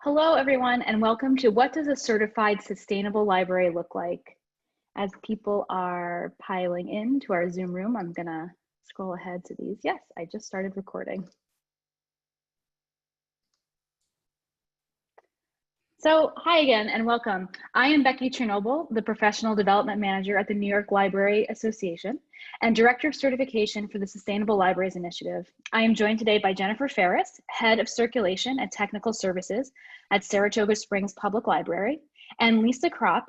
Hello, everyone, and welcome to What Does a Certified Sustainable Library Look Like? As people are piling into our Zoom room, I'm gonna scroll ahead to these. Yes, I just started recording. So hi again and welcome. I am Becky Czornobil, the Professional Development Manager at the New York Library Association and Director of Certification for the Sustainable Libraries Initiative. I am joined today by Jennifer Ferriss, Head of Circulation and Technical Services at Saratoga Springs Public Library, and Lisa Kropp,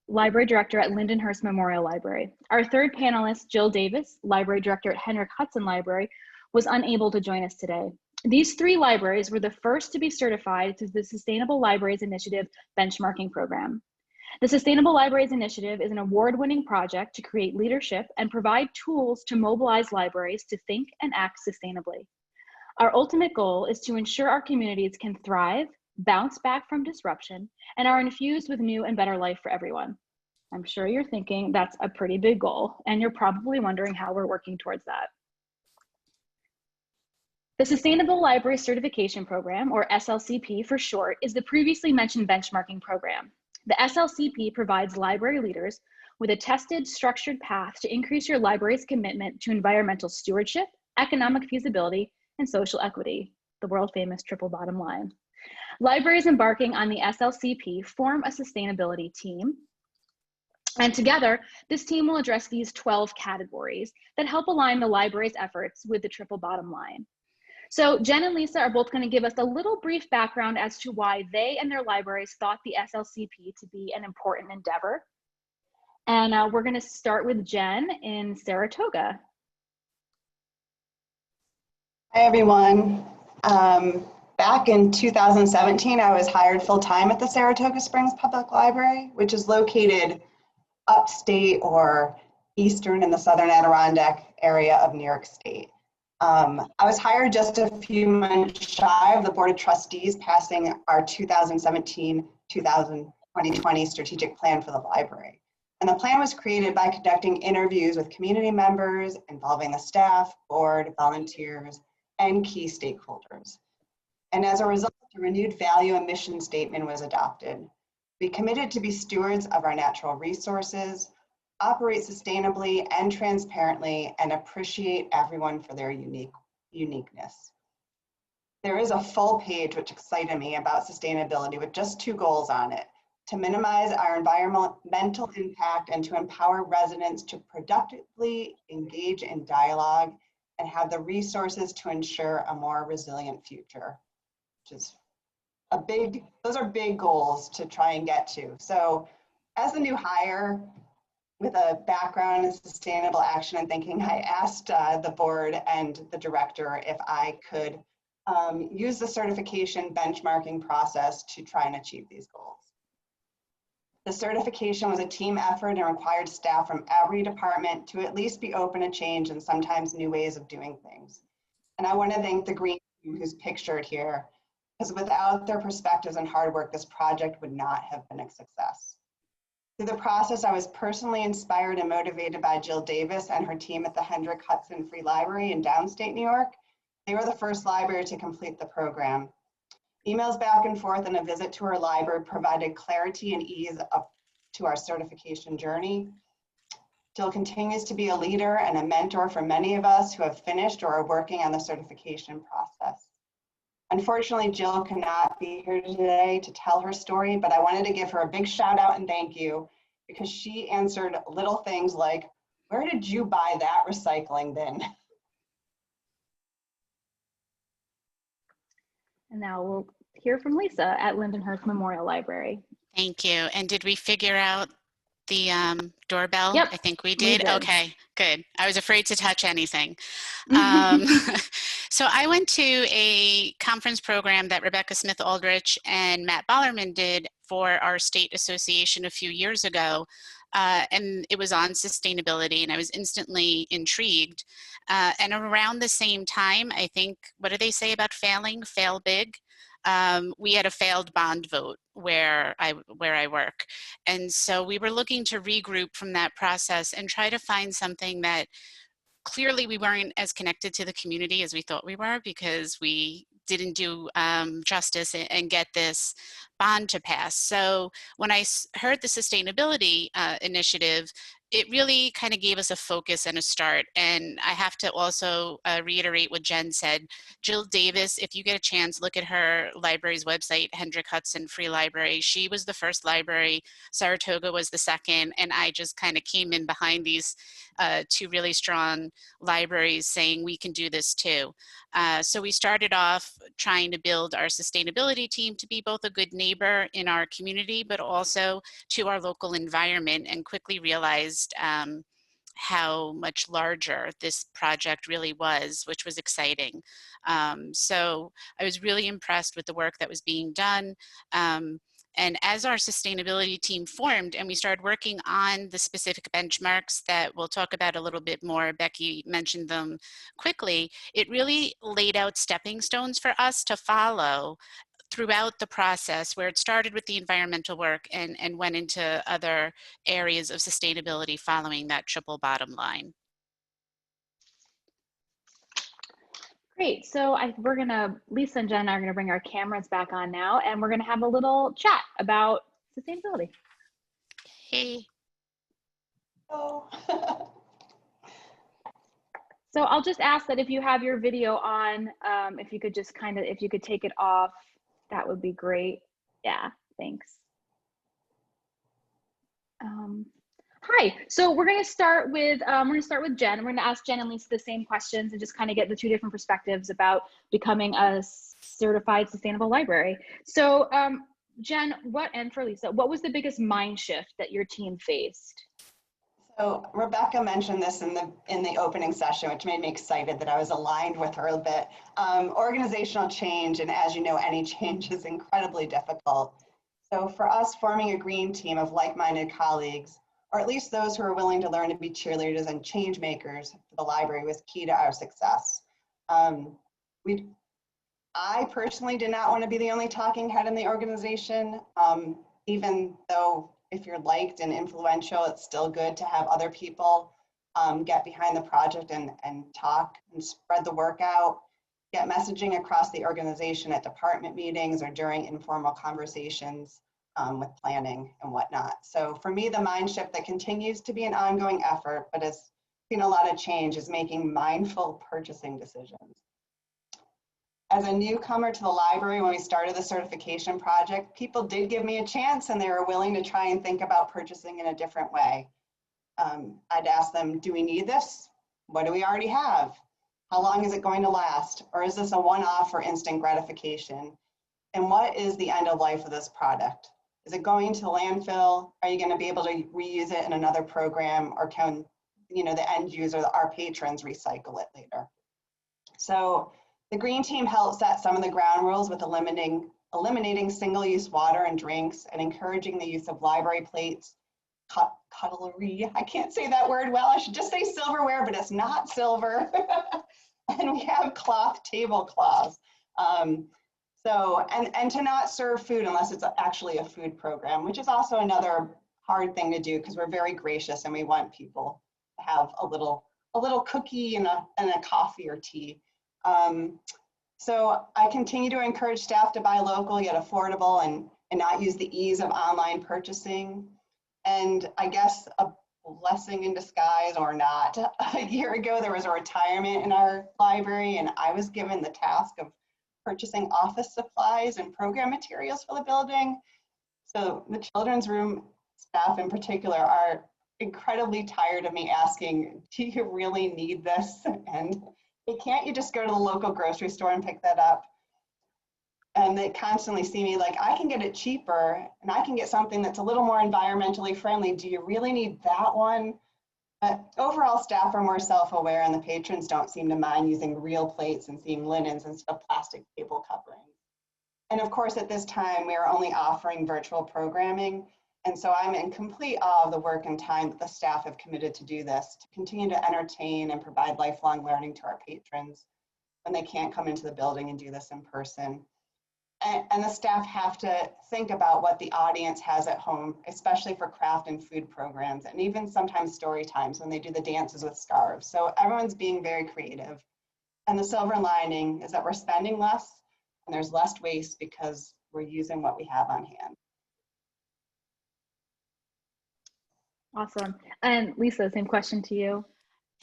Library Director at Lindenhurst Memorial Library. Our third panelist, Jill Davis, Library Director at Hendrick Hudson Library, was unable to join us today. These three libraries were the first to be certified through the Sustainable Libraries Initiative benchmarking program. The Sustainable Libraries Initiative is an award-winning project to create leadership and provide tools to mobilize libraries to think and act sustainably. Our ultimate goal is to ensure our communities can thrive, bounce back from disruption, and are infused with new and better life for everyone. I'm sure you're thinking that's a pretty big goal, and you're probably wondering how we're working towards that. The Sustainable Library Certification Program, or SLCP for short, is the previously mentioned benchmarking program. The SLCP provides library leaders with a tested, structured path to increase your library's commitment to environmental stewardship, economic feasibility, and social equity, the world-famous triple bottom line. Libraries embarking on the SLCP form a sustainability team, and together, this team will address these 12 categories that help align the library's efforts with the triple bottom line. So Jen and Lisa are both going to give us a little brief background as to why they and their libraries thought the SLCP to be an important endeavor. And we're going to start with Jen in Saratoga. Hi, everyone. Back in 2017, I was hired full-time at the Saratoga Springs Public Library, which is located upstate or eastern in the southern Adirondack area of New York State. I was hired just a few months shy of the Board of Trustees passing our 2017-2020 strategic plan for the library. And the plan was created by conducting interviews with community members involving the staff, board, volunteers, and key stakeholders. And as a result, the renewed value and mission statement was adopted. We committed to be stewards of our natural resources, operate sustainably and transparently, and appreciate everyone for their uniqueness. There is a full page which excited me about sustainability with just 2 goals on it: to minimize our environmental impact and to empower residents to productively engage in dialogue and have the resources to ensure a more resilient future, which is those are big goals to try and get to. So as the new hire, with a background in sustainable action and thinking, I asked the board and the director if I could use the certification benchmarking process to try and achieve these goals. The certification was a team effort and required staff from every department to at least be open to change and sometimes new ways of doing things. And I want to thank the green team who's pictured here, because without their perspectives and hard work, this project would not have been a success. Through the process, I was personally inspired and motivated by Jill Davis and her team at the Hendrick Hudson Free Library in downstate New York. They were the first library to complete the program. Emails back and forth and a visit to our library provided clarity and ease up to our certification journey. Jill continues to be a leader and a mentor for many of us who have finished or are working on the certification process. Unfortunately, Jill cannot be here today to tell her story, but I wanted to give her a big shout out and thank you, because she answered little things like, where did you buy that recycling bin? And now we'll hear from Lisa at Lindenhurst Memorial Library. Thank you. And did we figure out the doorbell? Yep, I think we did. Okay, good. I was afraid to touch anything. So I went to a conference program that Rebecca Smith-Aldrich and Matt Bollerman did for our state association a few years ago. And it was on sustainability, and I was instantly intrigued. And around the same time, I think, what do they say about failing? Fail big. We had a failed bond vote where I work. And so we were looking to regroup from that process and try to find something that Clearly, we weren't as connected to the community as we thought we were, because we didn't do justice and get this bond to pass. So when I heard the sustainability initiative, it really kind of gave us a focus and a start. And I have to also reiterate what Jen said. Jill Davis, if you get a chance, look at her library's website, Hendrick Hudson Free Library. She was the first library, Saratoga was the second, and I just kind of came in behind these two really strong libraries saying we can do this too. So we started off trying to build our sustainability team to be both a good neighbor in our community, but also to our local environment, and quickly realized how much larger this project really was, which was exciting. So I was really impressed with the work that was being done. And as our sustainability team formed and we started working on the specific benchmarks that we'll talk about a little bit more, Becky mentioned them quickly, it really laid out stepping stones for us to follow throughout the process, where it started with the environmental work and went into other areas of sustainability following that triple bottom line. Great. So Lisa and Jen and I are gonna bring our cameras back on now, and we're gonna have a little chat about sustainability. Hey. Oh. So I'll just ask that if you have your video on, if you could just if you could take it off, that would be great. Yeah, thanks. Hi, so we're gonna start with Jen, and we're gonna ask Jen and Lisa the same questions and just kind of get the two different perspectives about becoming a certified sustainable library. So Jen, and for Lisa, what was the biggest mind shift that your team faced? So Rebecca mentioned this in the opening session, which made me excited that I was aligned with her a bit. Organizational change, and as you know, any change is incredibly difficult. So for us, forming a green team of like-minded colleagues, or at least those who are willing to learn to be cheerleaders and change makers for the library, was key to our success. I personally did not want to be the only talking head in the organization, even though if you're liked and influential, it's still good to have other people get behind the project and talk and spread the work out, get messaging across the organization at department meetings or during informal conversations with planning and whatnot. So for me, the mind shift that continues to be an ongoing effort, but has seen a lot of change, is making mindful purchasing decisions. As a newcomer to the library, when we started the certification project, people did give me a chance and they were willing to try and think about purchasing in a different way. I'd ask them, do we need this? What do we already have? How long is it going to last? Or is this a one-off or instant gratification? And what is the end of life of this product? Is it going to landfill? Are you going to be able to reuse it in another program? Or can the end user, our patrons, recycle it later? So the green team helped set some of the ground rules with eliminating single-use water and drinks and encouraging the use of library plates, cutlery, I can't say that word well, I should just say silverware, but it's not silver. And we have cloth tablecloths. And to not serve food unless it's actually a food program, which is also another hard thing to do because we're very gracious and we want people to have a little cookie and a coffee or tea. So I continue to encourage staff to buy local yet affordable and not use the ease of online purchasing. And I guess a blessing in disguise or not, a year ago there was a retirement in our library and I was given the task of purchasing office supplies and program materials for the building. So the children's room staff in particular are incredibly tired of me asking, do you really need this? And can't you just go to the local grocery store and pick that up? And they constantly see me like, I can get it cheaper and I can get something that's a little more environmentally friendly. Do you really need that one? But overall, staff are more self-aware and the patrons don't seem to mind using real plates and seeing linens instead of plastic table coverings. And of course, at this time, we are only offering virtual programming. And so I'm in complete awe of the work and time that the staff have committed to do this, to continue to entertain and provide lifelong learning to our patrons when they can't come into the building and do this in person. And the staff have to think about what the audience has at home, especially for craft and food programs, and even sometimes story times when they do the dances with scarves. So everyone's being very creative. And the silver lining is that we're spending less and there's less waste because we're using what we have on hand. Awesome. And Lisa, same question to you.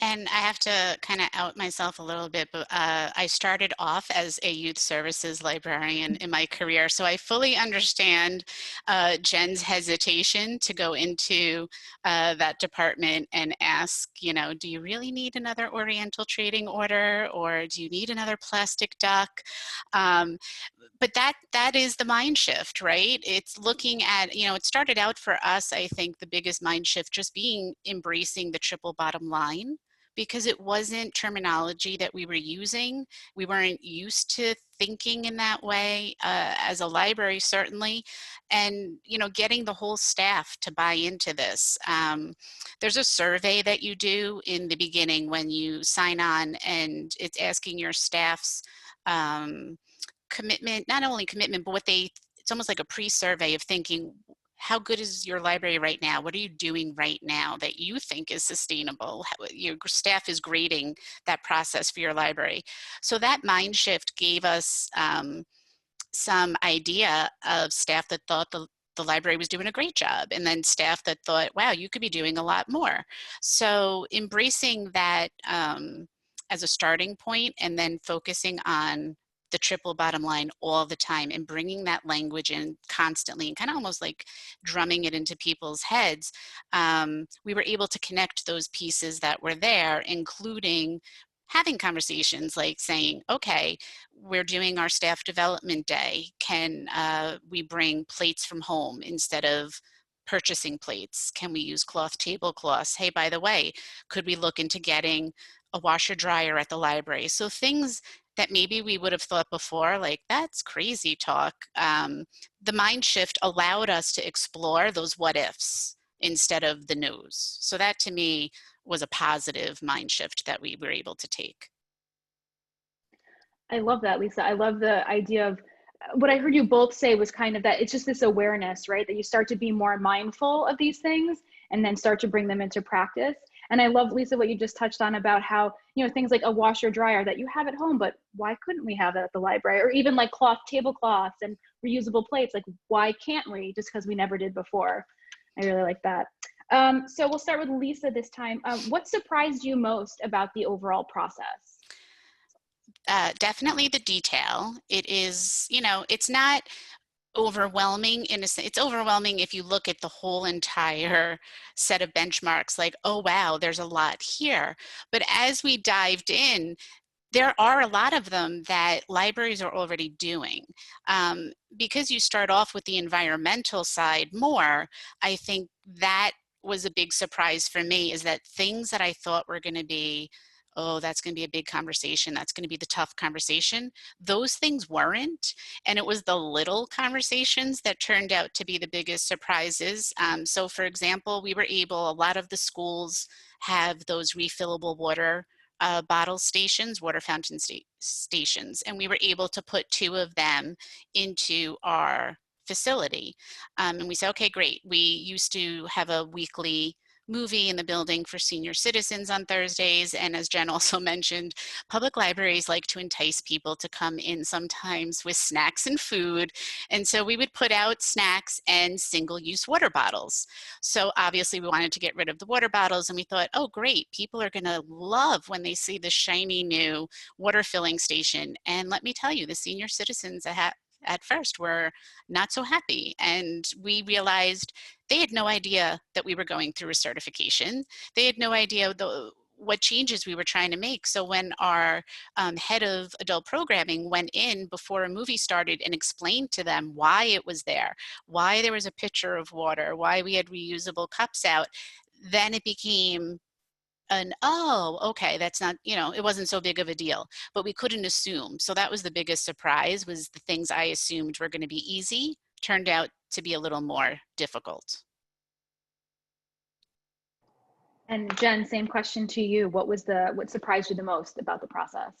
And I have to kind of out myself a little bit, but I started off as a youth services librarian in my career. So I fully understand Jen's hesitation to go into that department and ask, you know, do you really need another Oriental trading order, or do you need another plastic duck? But that is the mind shift, right? It's looking at, you know, it started out for us, I think the biggest mind shift just being embracing the triple bottom line, because it wasn't terminology that we were using. We weren't used to thinking in that way as a library, certainly. And, you know, getting the whole staff to buy into this. There's a survey that you do in the beginning when you sign on, and it's asking your staff's commitment, not only commitment, but it's almost like a pre-survey of thinking, how good is your library right now? What are you doing right now that you think is sustainable? Your staff is grading that process for your library. So that mind shift gave us some idea of staff that thought the library was doing a great job, and then staff that thought, wow, you could be doing a lot more. So embracing that as a starting point, and then focusing on the triple bottom line all the time and bringing that language in constantly and kind of almost like drumming it into people's heads, we were able to connect those pieces that were there, including having conversations like saying, okay, we're doing our staff development day. Can we bring plates from home instead of purchasing plates? Can we use cloth tablecloths? Hey, by the way, could we look into getting a washer dryer at the library? So things that maybe we would have thought before, like, that's crazy talk. The mind shift allowed us to explore those what ifs instead of the no's. So that to me was a positive mind shift that we were able to take. I love that, Lisa. I love the idea of what I heard you both say was kind of that it's just this awareness, right? That you start to be more mindful of these things and then start to bring them into practice. And I love, Lisa, what you just touched on about how, you know, things like a washer dryer that you have at home, but why couldn't we have that at the library? Or even like cloth tablecloths and reusable plates, like why can't we, just because we never did before? I really like that. So we'll start with Lisa this time. What surprised you most about the overall process? Definitely the detail. It is, you know, it's not overwhelming in a sense. It's overwhelming if you look at the whole entire set of benchmarks, like, oh wow, there's a lot here. But as we dived in, there are a lot of them that libraries are already doing. Because you start off with the environmental side more, I think that was a big surprise for me, is that things that I thought were going to be, oh, that's going to be a big conversation, that's going to be the tough conversation, those things weren't. And it was the little conversations that turned out to be the biggest surprises. So for example, we were able, a lot of the schools have those refillable water bottle stations, water fountain stations, and we were able to put 2 of them into our facility. And we said, okay, great. We used to have a weekly movie in the building for senior citizens on Thursdays. And as Jen also mentioned, public libraries like to entice people to come in sometimes with snacks and food. And so we would put out snacks and single-use water bottles. So obviously we wanted to get rid of the water bottles, and we thought, oh great, people are gonna love when they see the shiny new water filling station. And let me tell you, the senior citizens at first were not so happy. And we realized they had no idea that we were going through a certification. They had no idea what changes we were trying to make. So when our head of adult programming went in before a movie started and explained to them why it was there, why there was a pitcher of water, why we had reusable cups out, then it became oh, okay, that's not, you know, it wasn't so big of a deal, but we couldn't assume. So that was the biggest surprise, was the things I assumed were going to be easy turned out to be a little more difficult. And Jen, same question to you. What surprised you the most about the process?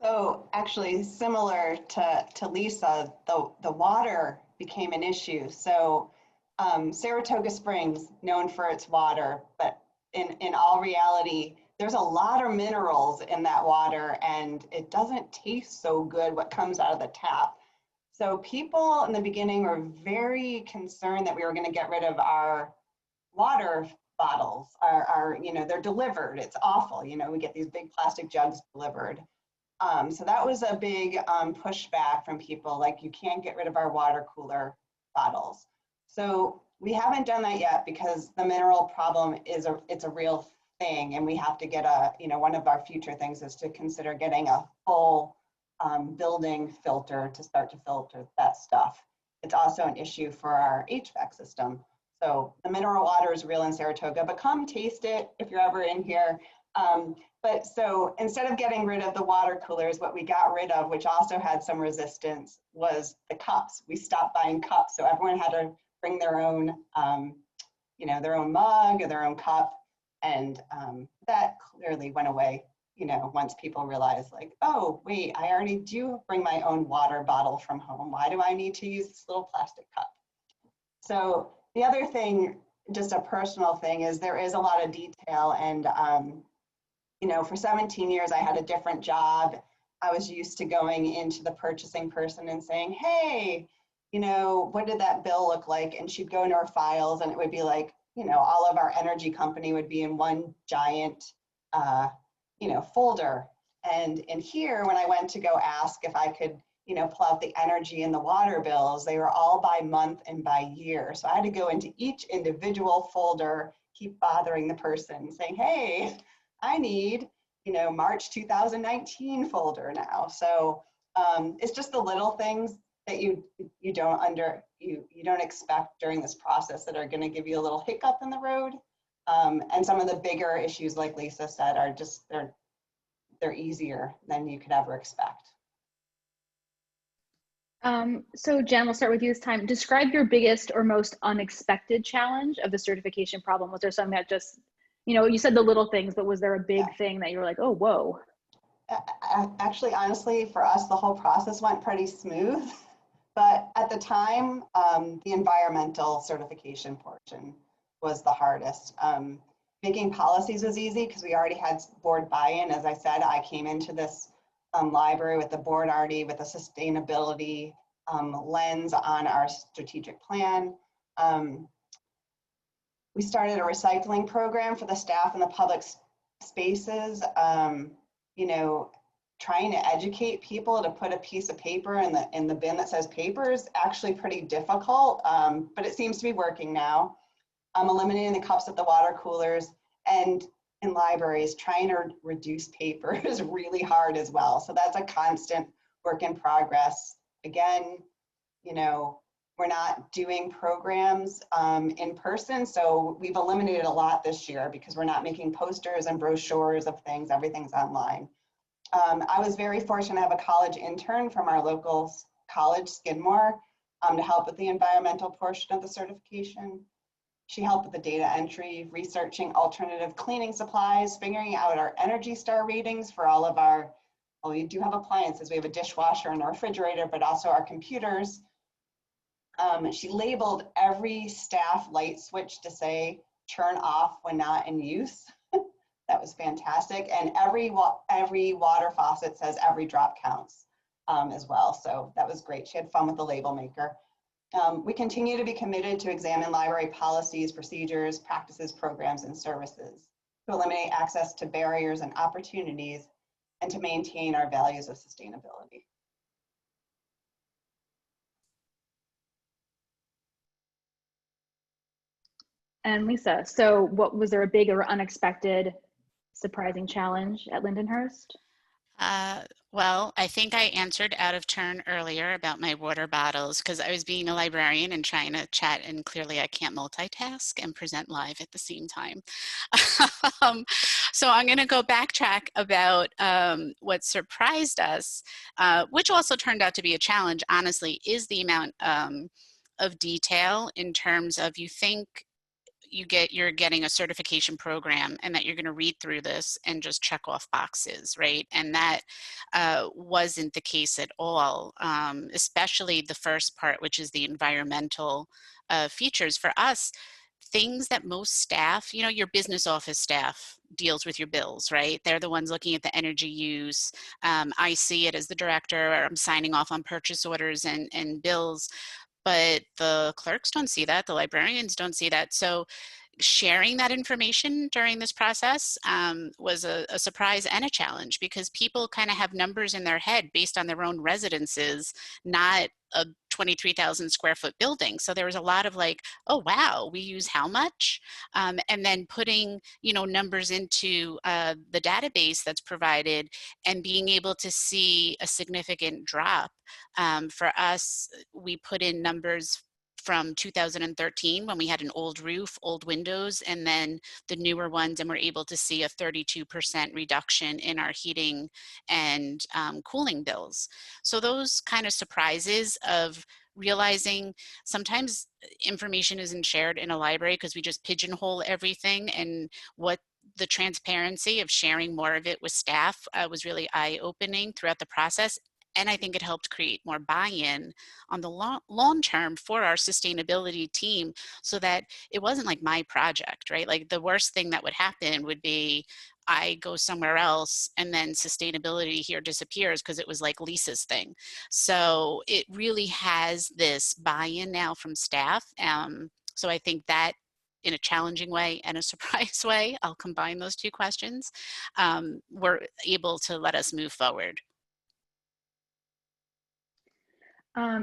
So actually similar to Lisa, the water became an issue. So Saratoga Springs, known for its water, but in all reality, there's a lot of minerals in that water and it doesn't taste so good what comes out of the tap. So people in the beginning were very concerned that we were going to get rid of our water bottles. They're delivered. It's awful. We get these big plastic jugs delivered. So that was a big pushback from people, like you can't get rid of our water cooler bottles. So we haven't done that yet because the mineral problem it's a real thing, and we have to get one of our future things is to consider getting a full building filter to start to filter that stuff. It's also an issue for our HVAC system. So the mineral water is real in Saratoga, but come taste it if you're ever in here. But so instead of getting rid of the water coolers, what we got rid of, which also had some resistance, was the cups. We stopped buying cups. So everyone had to bring their own, their own mug or their own cup. And that clearly went away, once people realized like, oh, wait, I already do bring my own water bottle from home. Why do I need to use this little plastic cup? So the other thing, just a personal thing, is there is a lot of detail. And for 17 years, I had a different job. I was used to going into the purchasing person and saying, hey, what did that bill look like? And she'd go into her files and it would be like, all of our energy company would be in one giant, folder. And in here, when I went to go ask if I could, pull out the energy and the water bills, they were all by month and by year. So I had to go into each individual folder, keep bothering the person saying, hey, I need, March 2019 folder now. So it's just the little things that you don't expect during this process that are going to give you a little hiccup in the road. And some of the bigger issues, like Lisa said, are just they're easier than you could ever expect. So Jen, we'll start with you this time. Describe your biggest or most unexpected challenge of the certification problem. Was there something that just, you said the little things, but was there a big thing that you were like, oh, whoa? Actually, honestly, for us, the whole process went pretty smooth. But at the time, the environmental certification portion was the hardest. Making policies was easy because we already had board buy-in. As I said, I came into this library with the board already with a sustainability lens on our strategic plan. We started a recycling program for the staff in the public spaces, trying to educate people to put a piece of paper in the bin that says paper is actually pretty difficult, but it seems to be working now. Eliminating the cups at the water coolers, and in libraries, trying to reduce paper is really hard as well. So that's a constant work in progress. Again, we're not doing programs in person, so we've eliminated a lot this year because we're not making posters and brochures of things, everything's online. I was very fortunate to have a college intern from our local college, Skidmore, to help with the environmental portion of the certification. She helped with the data entry, researching alternative cleaning supplies, figuring out our Energy Star ratings for all of our, well, we do have appliances. We have a dishwasher and a refrigerator, but also our computers. She labeled every staff light switch to say, turn off when not in use. That was fantastic. And every water faucet says every drop counts as well. So that was great. She had fun with the label maker. We continue to be committed to examine library policies, procedures, practices, programs, and services to eliminate access to barriers and opportunities and to maintain our values of sustainability. And Lisa, so was there a big or unexpected surprising challenge at Lindenhurst? Well, I think I answered out of turn earlier about my water bottles because I was being a librarian and trying to chat, and clearly I can't multitask and present live at the same time. So I'm going to go backtrack about what surprised us, which also turned out to be a challenge, honestly, is the amount of detail in terms of you think you're getting a certification program and that you're going to read through this and just check off boxes, right? And that wasn't the case at all, especially the first part, which is the environmental features. For us, things that most staff, you know, your business office staff deals with your bills, right? They're the ones looking at the energy use. I see it as the director, or I'm signing off on purchase orders and bills, but the clerks don't see that. The librarians don't see that. So sharing that information during this process was a surprise and a challenge, because people kind of have numbers in their head based on their own residences, not a 23,000 square foot building. So there was a lot of like, oh, wow, we use how much? And then putting, you know, numbers into the database that's provided and being able to see a significant drop. For us, we put in numbers from 2013 when we had an old roof, old windows, and then the newer ones, and we're able to see a 32% reduction in our heating and cooling bills. So those kind of surprises of realizing sometimes information isn't shared in a library because we just pigeonhole everything, and what the transparency of sharing more of it with staff was really eye-opening throughout the process. And I think it helped create more buy-in on the long term for our sustainability team, so that it wasn't like my project, right? Like the worst thing that would happen would be I go somewhere else and then sustainability here disappears because it was like Lisa's thing. So it really has this buy-in now from staff. So I think that, in a challenging way and a surprise way, I'll combine those two questions, were able to let us move forward.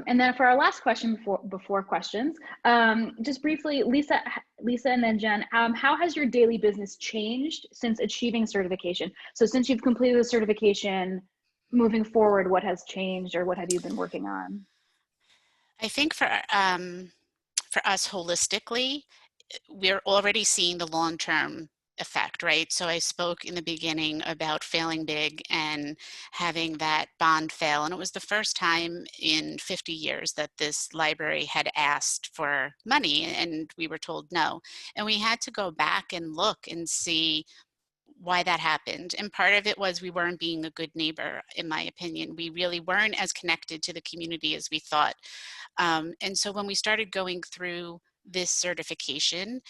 And then for our last question before questions, just briefly, Lisa and then Jen, how has your daily business changed since achieving certification? So since you've completed the certification, moving forward, what has changed, or what have you been working on? I think for us holistically, we're already seeing the long-term effect, right? So I spoke in the beginning about failing big and having that bond fail. And it was the first time in 50 years that this library had asked for money and we were told no. And we had to go back and look and see why that happened. And part of it was we weren't being a good neighbor, in my opinion. We really weren't as connected to the community as we thought. And so when we started going through this certification,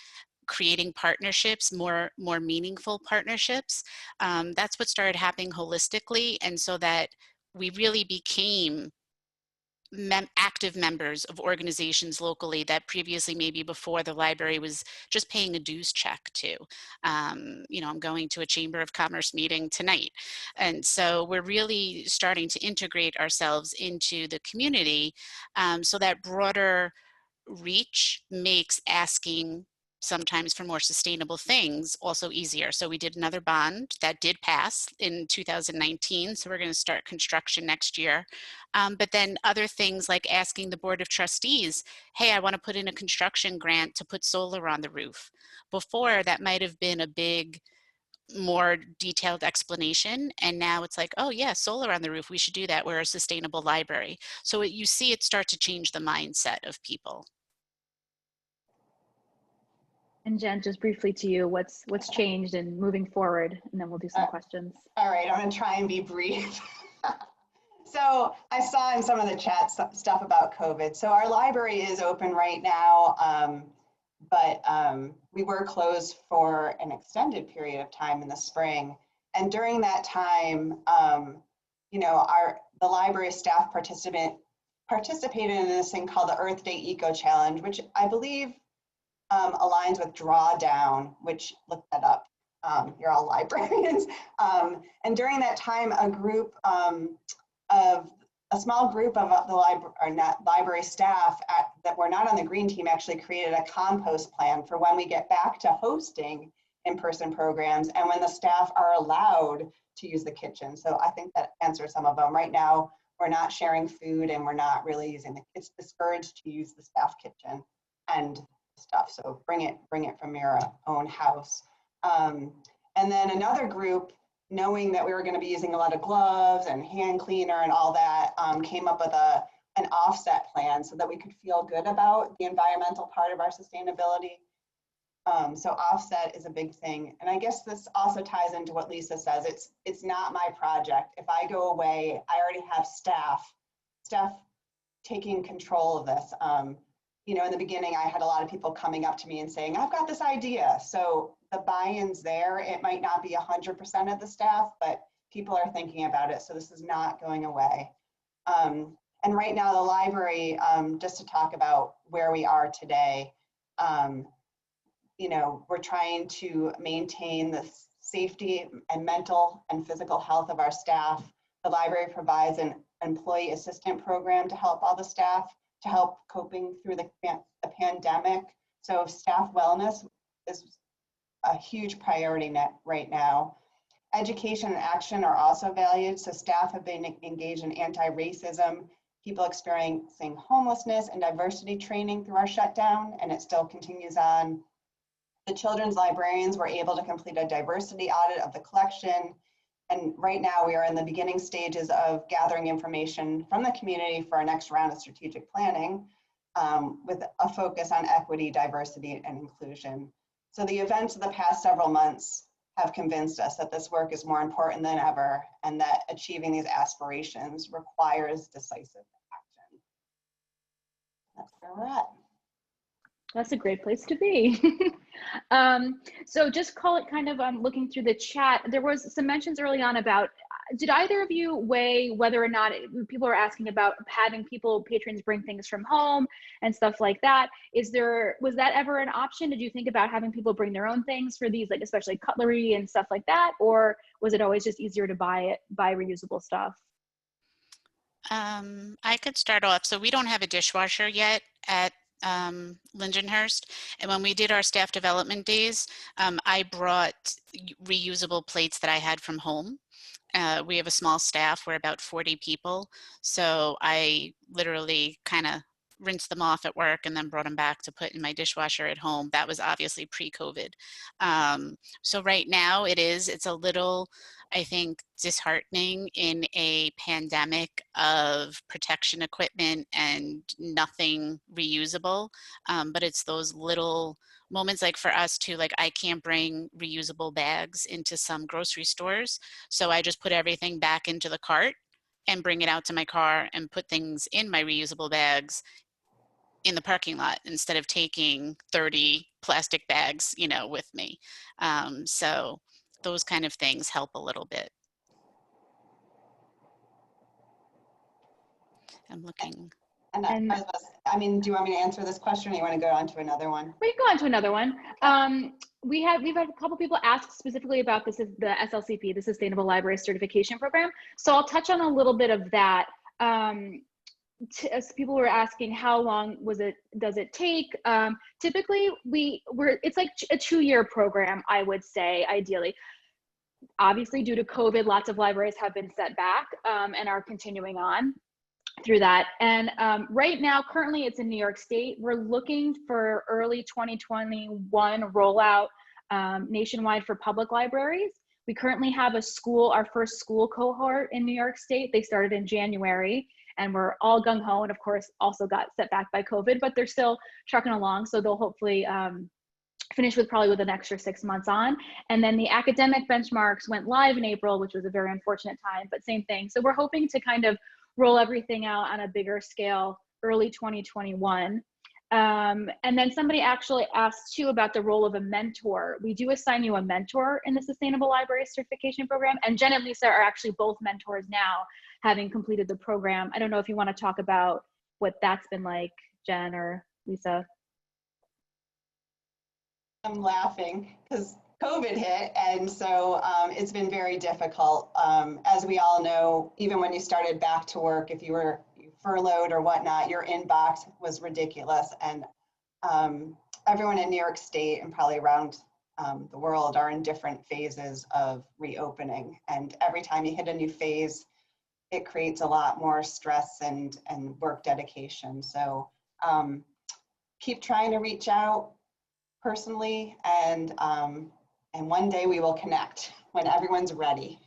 creating partnerships, more meaningful partnerships, that's what started happening holistically. And so that we really became active members of organizations locally that previously, maybe before, the library was just paying a dues check to. You know, I'm going to a Chamber of Commerce meeting tonight. And so we're really starting to integrate ourselves into the community, so that broader reach makes asking sometimes for more sustainable things also easier. So we did another bond that did pass in 2019. So we're going to start construction next year. But then other things like asking the Board of Trustees, hey, I want to put in a construction grant to put solar on the roof. Before, that might have been a big, more detailed explanation, and now it's like, oh yeah, solar on the roof, we should do that, we're a sustainable library. So you see it start to change the mindset of people. And Jen, just briefly to you, what's changed and moving forward, and then we'll do some questions. All right, I'm gonna try and be brief. So I saw in some of the chat stuff about COVID. So our library is open right now, but we were closed for an extended period of time in the spring. And during that time, you know, the library staff participated in this thing called the Earth Day Eco Challenge, which I believe aligns with Drawdown, which, look that up. You're all librarians. And during that time, a small group of the library staff that were not on the green team actually created a compost plan for when we get back to hosting in-person programs and when the staff are allowed to use the kitchen. So I think that answers some of them. Right now, we're not sharing food and we're not really using it's discouraged to use the staff kitchen and stuff. So bring it from your own house. And then another group, knowing that we were going to be using a lot of gloves and hand cleaner and all that, came up with an offset plan so that we could feel good about the environmental part of our sustainability. So offset is a big thing. And I guess this also ties into what Lisa says. It's not my project. If I go away, I already have staff taking control of this. You know, in the beginning, I had a lot of people coming up to me and saying, I've got this idea. So the buy-in's there. It might not be 100% of the staff, but people are thinking about it. So this is not going away. And right now, the library, just to talk about where we are today, you know, we're trying to maintain the safety and mental and physical health of our staff. The library provides an employee assistant program to help all the staff, to help coping through the pandemic. So staff wellness is a huge priority right now. Education and action are also valued. So staff have been engaged in anti-racism, people experiencing homelessness and diversity training through our shutdown, and it still continues on. The children's librarians were able to complete a diversity audit of the collection. And right now we are in the beginning stages of gathering information from the community for our next round of strategic planning, with a focus on equity, diversity, and inclusion. So the events of the past several months have convinced us that this work is more important than ever and that achieving these aspirations requires decisive action. That's where we're at. That's a great place to be. So just call it kind of looking through the chat. There was some mentions early on about, did either of you weigh whether or not people are asking about having patrons bring things from home and stuff like that? Was that ever an option? Did you think about having people bring their own things for these, like especially cutlery and stuff like that? Or was it always just easier to buy reusable stuff? I could start off. So we don't have a dishwasher yet at Lindenhurst, and when we did our staff development days, I brought reusable plates that I had from home. We have a small staff, we're about 40 people, so I literally kind of rinsed them off at work and then brought them back to put in my dishwasher at home. That was obviously pre-COVID. So right now it's a little, I think, disheartening in a pandemic of protection equipment and nothing reusable. But it's those little moments, like for us too, like I can't bring reusable bags into some grocery stores. So I just put everything back into the cart and bring it out to my car and put things in my reusable bags in the parking lot instead of taking 30 plastic bags, you know, with me. So those kind of things help a little bit. I'm looking. And I mean, do you want me to answer this question or you want to go on to another one? We can go on to another one. We've had a couple people ask specifically about the SLCP, the Sustainable Library Certification Program. So I'll touch on a little bit of that. As people were asking, how long does it take? Typically it's like a 2-year program, I would say, ideally. Obviously, due to COVID, lots of libraries have been set back and are continuing on through that. And right now, currently it's in New York State. We're looking for early 2021 rollout nationwide for public libraries. We currently have our first school cohort in New York State. They started in January and we're all gung-ho, and of course also got set back by COVID, but they're still trucking along. So they'll hopefully finish with an extra 6 months on. And then the academic benchmarks went live in April, which was a very unfortunate time, but same thing. So we're hoping to kind of roll everything out on a bigger scale early 2021. And then somebody actually asked too about the role of a mentor. We do assign you a mentor in the Sustainable Library Certification Program, and Jen and Lisa are actually both mentors now, having completed the program. I don't know if you want to talk about what that's been like, Jen or Lisa. I'm laughing because COVID hit, and so it's been very difficult. As we all know, even when you started back to work, if you were furloughed or whatnot, your inbox was ridiculous. And everyone in New York State and probably around the world are in different phases of reopening. And every time you hit a new phase, it creates a lot more stress and work dedication. So keep trying to reach out personally, and one day we will connect when everyone's ready.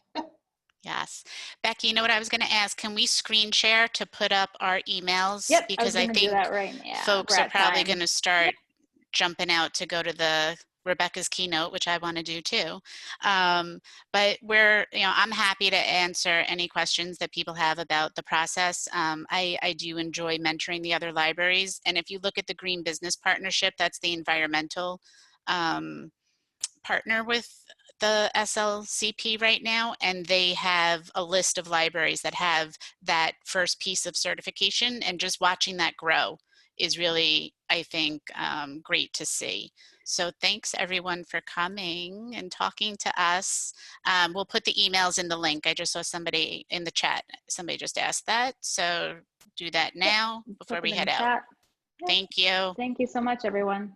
Yes. Becky, you know what I was going to ask? Can we screen share to put up our emails? Yep, because I think do that right now. folks are probably going to start jumping out to go to the Rebecca's keynote, which I want to do too. But I'm happy to answer any questions that people have about the process. I do enjoy mentoring the other libraries. And if you look at the Green Business Partnership, that's the environmental partner with the SLCP right now, and they have a list of libraries that have that first piece of certification, and just watching that grow is really, I think, great to see. So thanks everyone for coming and talking to us. We'll put the emails in the link. I just saw somebody in the chat. Somebody just asked that. So do that now before we head out. Yep. Thank you. Thank you so much, everyone.